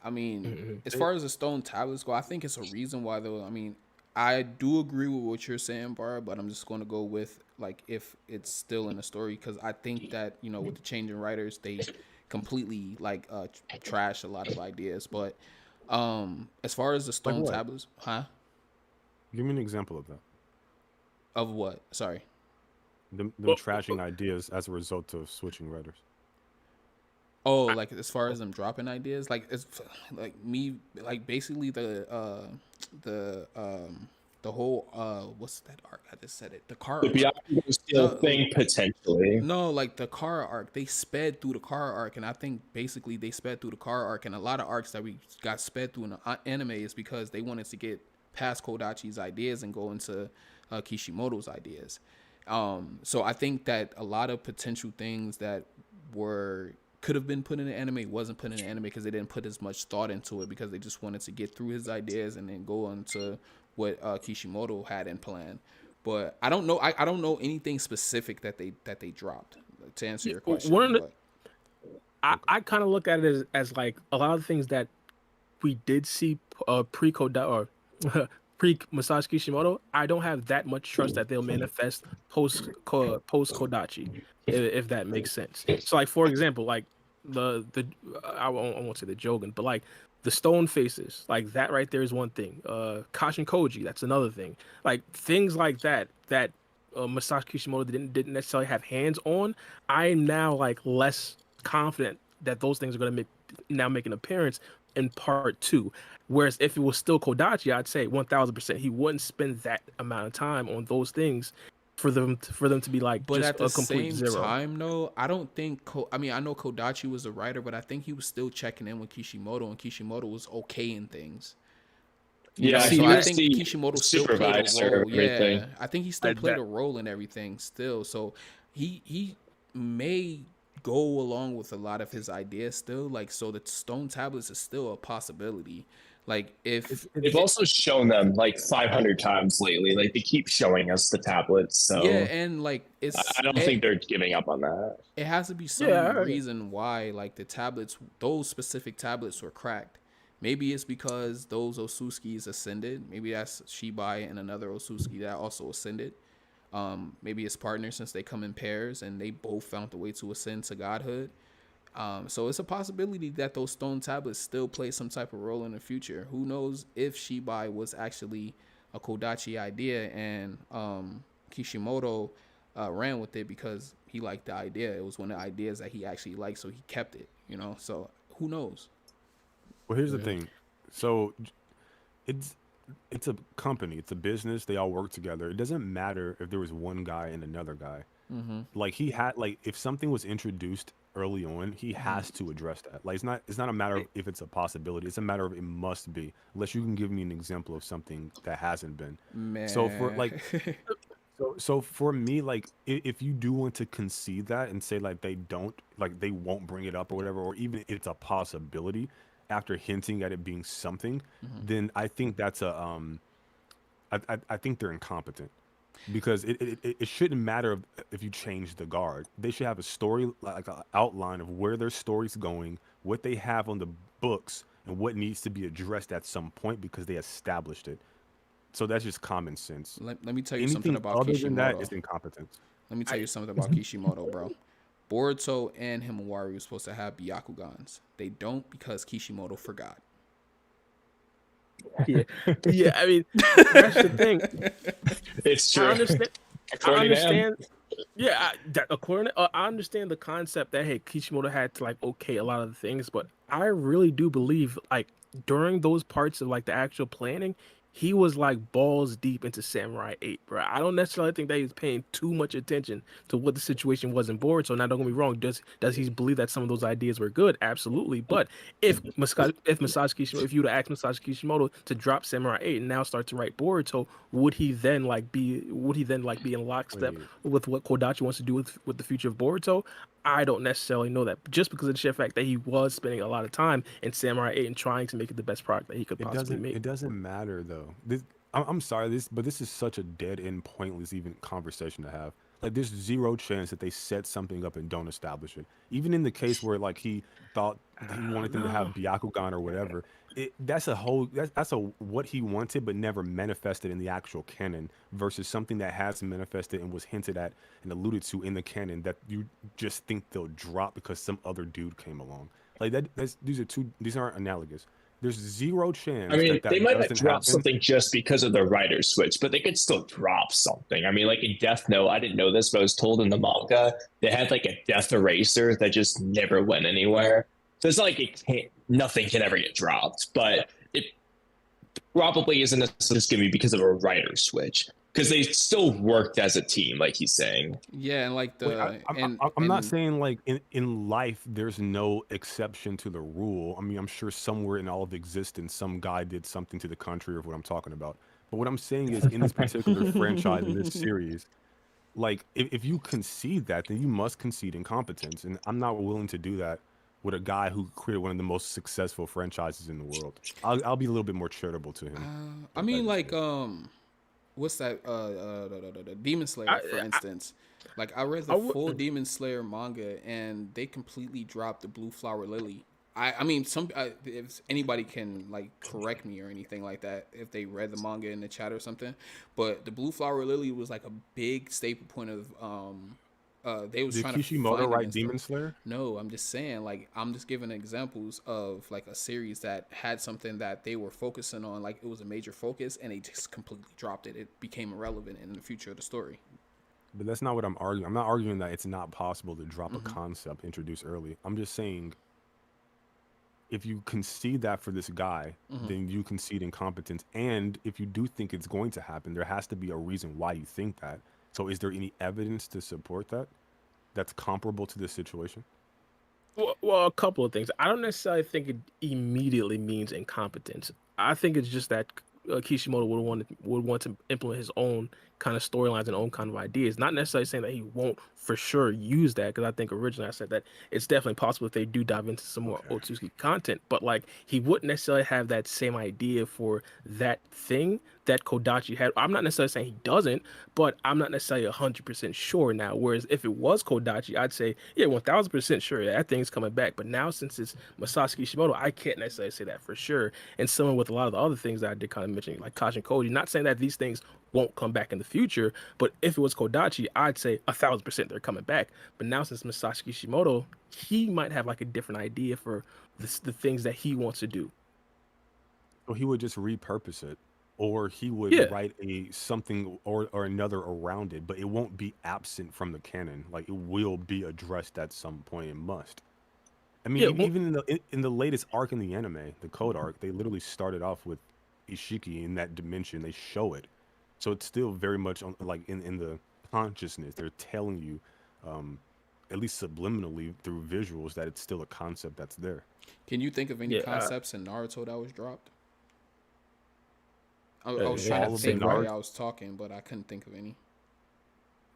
I mean, as Mhm. far as the stone tablets go, I think it's a reason why though. I mean, I do agree with what you're saying, Bar, but I'm just going to go with like if it's still in the story because I think that with the changing writers, they completely like trash a lot of ideas. But as far as the Like stone what? tablets, huh? Give me an example of that. Of what? Sorry. Them Well, trashing ideas as a result of switching writers. Oh, I, like as far as them dropping ideas, like it's like me, like basically the the whole what's that arc? I just said it. The car the arc. Byakugo Steel No, thing potentially. no, like the car arc. They sped through the car arc, and I think basically they sped through the car arc, and a lot of arcs that we got sped through in the anime is because they wanted to get past Kodachi's ideas and go into Kishimoto's ideas. So I think that a lot of potential things that were could have been put in the anime wasn't put in the anime because they didn't put as much thought into it because they just wanted to get through his ideas and then go into what Kishimoto had in plan. But I don't know. I don't know anything specific that they dropped to answer your One question. of the, But Okay. I kind of look at it as like a lot of things that we did see pre Koda or pre Masashi Kishimoto. I don't have that much trust that they'll manifest post Kodachi, if that makes sense. So like for example, like the I won't say the Jogan, but like the stone faces, like that right there is one thing. Kashin Koji, that's another thing. Like things like that Masashi Kishimoto didn't necessarily have hands on. I'm now like less confident that those things are going to make an appearance in part two. Whereas if it was still Kodachi, I'd say 1000% he wouldn't spend that amount of time on those things for them to be like but just at the a complete same zero. time, though, I don't think. I mean, I know Kodachi was a writer, but I think he was still checking in with Kishimoto, and Kishimoto was okay in things. Yeah, So he I was think the Kishimoto still played a supervisor of role. everything. Yeah, I think he still I, played that a role in everything still. So he may go along with a lot of his ideas still. Like so, the stone tablets is still a possibility. Like if they've It's also shown them like 500 times lately. Like they keep showing us the tablets, yeah, so and like I don't think they're giving up on that. it has to be some Yeah, reason why like the tablets, those specific tablets were cracked. Maybe it's because those Otsutsuki's ascended. Maybe that's Shibai and another Otsutsuki that also ascended. Maybe it's partners since they come in pairs and they both found the way to ascend to godhood. So it's a possibility that those stone tablets still play some type of role in the future. Who knows if Shibai was actually a Kodachi idea and Kishimoto ran with it because he liked the idea. It was one of the ideas that he actually liked, so he kept it. So who knows? Well, here's the mhm. thing. So it's it's a company, it's a business. They all work together. It doesn't matter if there was one guy and another guy. Mm-hmm. Like he had like if something was introduced early on, he has to address that. Like it's not a matter of if it's a possibility. It's a matter of it must be. Unless you can give me an example of something that hasn't been. So for Man. like so for me, like if you do want to concede that and say like they don't like they won't bring it up or whatever, or even it's a possibility after hinting at it being something, Mhm. then I think that's a I think they're incompetent because it shouldn't matter if you change the guard. They should have a story like an outline of where their story's going, what they have on the books, and what needs to be addressed at some point because they established it. So that's just common sense. Let me tell you something Anything about other than that Kishimoto. is incompetence. Let me tell I you something about Kishimoto, bro. Boruto and Himawari were supposed to have Byakugans. They don't because Kishimoto forgot. yeah, yeah. I mean, that's the thing. It's I So, understand. yeah. I understand. I Yeah. understand Yeah, according I understand the concept that hey Kishimoto had to like okay a lot of the things, but I really do believe like during those parts of like the actual planning, he was like balls deep into Samurai 8, bro. I don't necessarily think that he was paying too much attention to what the situation was in board. So now don't get me wrong, does he believe that some of those ideas were good? Absolutely. But if you would have asked Masashi Kishimoto to drop Samurai 8 and now start to write Boruto, would he then like be in lockstep Wait. with what Kodachi wants to do with the future of Boruto? I don't necessarily know that. Just because of the sheer fact that he was spending a lot of time in Samurai 8 and trying to make it the best product that he could It possibly doesn't. make. It doesn't matter though. I'm sorry. But this is such a dead end, pointless even conversation to have. Like there's zero chance that they set something up and don't establish it. Even in the case where like he thought he wanted them to have No. Byakugan or whatever, that's a what he wanted but never manifested in the actual canon versus something that has manifested and was hinted at and alluded to in the canon that you just think they'll drop because some other dude came along. Like these aren't analogous. There's zero I chance mean, that they might not doesn't drop happen. something just because of the writer switch, but they could still drop something. I mean, like in Death Note, I didn't know this, but I was told in the manga they had like a death eraser that just never went anywhere. So it's not like nothing can ever get dropped, but it probably isn't necessarily just going to be because of a writer switch because they still worked as a team, like he's saying. Yeah, and like Wait, the I'm not and saying like in life there's no exception to the rule. I mean, I'm sure somewhere in all of existence, some guy did something to the contrary of what I'm talking about. But what I'm saying is, in this particular franchise, in this series, like if you concede that, then you must concede incompetence, and I'm not willing to do that with a guy who created one of the most successful franchises in the world. I'll be a little bit more charitable to him. I if mean, just like, say. what's that? Demon Slayer, I, for instance. Like, I read I the full wouldn't. Demon Slayer manga, and they completely dropped the Blue Flower Lily. I mean, if anybody can like correct me or anything like that, if they read the manga in the chat or something, but the Blue Flower Lily was like a big staple point of they was Did trying to Kishimoto fight write against them. Demon Slayer? No, I'm just saying, like, I'm just giving examples of like a series that had something that they were focusing on, like it was a major focus, and they just completely dropped it. It became irrelevant in the future of the story. But that's not what I'm arguing. I'm not arguing that it's not possible to drop a concept introduced early. I'm just saying if you concede that for this guy, then you concede incompetence. And if you do think it's going to happen, there has to be a reason why you think that. So is there any evidence to support that that's comparable to this situation? Well, a couple of things. I don't necessarily think it immediately means incompetence. I think it's just that Kishimoto would want to implement his own kind of storylines and own kind of ideas. Not necessarily saying that he won't for sure use that, because I think originally I said that it's definitely possible if they do dive into some more Otsutsuki content. But like he wouldn't necessarily have that same idea for that thing that Kodachi had. I'm not necessarily saying he doesn't, but I'm not necessarily 100% sure now. Whereas if it was Kodachi, I'd say, yeah, 1000% sure that thing's coming back. But now since it's Masashi Kishimoto, I can't necessarily say that for sure. And similar with a lot of the other things that I did kind of mention, like Kashin Koji, not saying that these things won't come back in the future, but if it was Kodachi, I'd say 1000% they're coming back. But now since Masashi Kishimoto, he might have like a different idea for the things that he wants to do. Or he would just repurpose it, or he would Yeah, write a something or another around it, but it won't be absent from the canon. Like it will be addressed at some point. It must. I mean, yeah, well, even in the latest arc in the anime, the Code arc, they literally started off with Ishiki in that dimension. They show it, so it's still very much on like in the consciousness. They're telling you, at least subliminally through visuals, that it's still a concept that's there. Can you think of any yeah. concepts in Naruto that was dropped? I was In trying all to of think while Naruto, I was talking, but I couldn't think of any.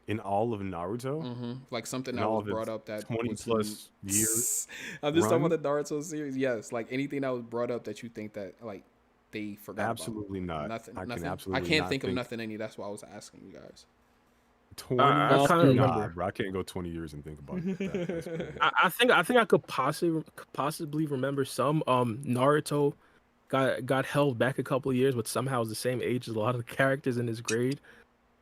in all of Naruto, Like something in that all was of brought its up that 20 was. plus year I'm just talking run, about the Naruto series. Yes, like anything that was brought up that you think that like they forgot about. absolutely not. Nothing. I can Nothing. I absolutely can't not think of think nothing any. That's why I was asking you guys. 20. I kind of Nah, remember. bro, I can't go 20 years and think about that. That's crazy. I think I could possibly remember some. Naruto got held back a couple of years, but somehow is the same age as a lot of the characters in his grade.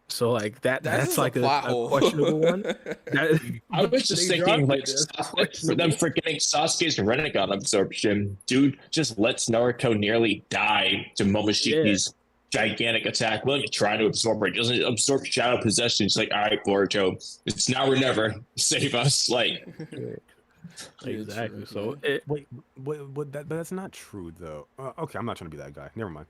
So like That's that's just a like plot a hole. questionable one. That I was just they thinking, dropped like, it. That's for them questionable. forgetting Sasuke's Rinnegan absorption. Dude just lets Naruto nearly die to Yeah, Momoshiki's gigantic attack. Well, trying to absorb her. He doesn't absorb shadow possession. It's like, all right, Boruto, it's now or never. Save us. Like, yeah, Yeah, true, exactly. So true. it, Wait, that's not true though. Okay, I'm not trying to be that guy. Never mind.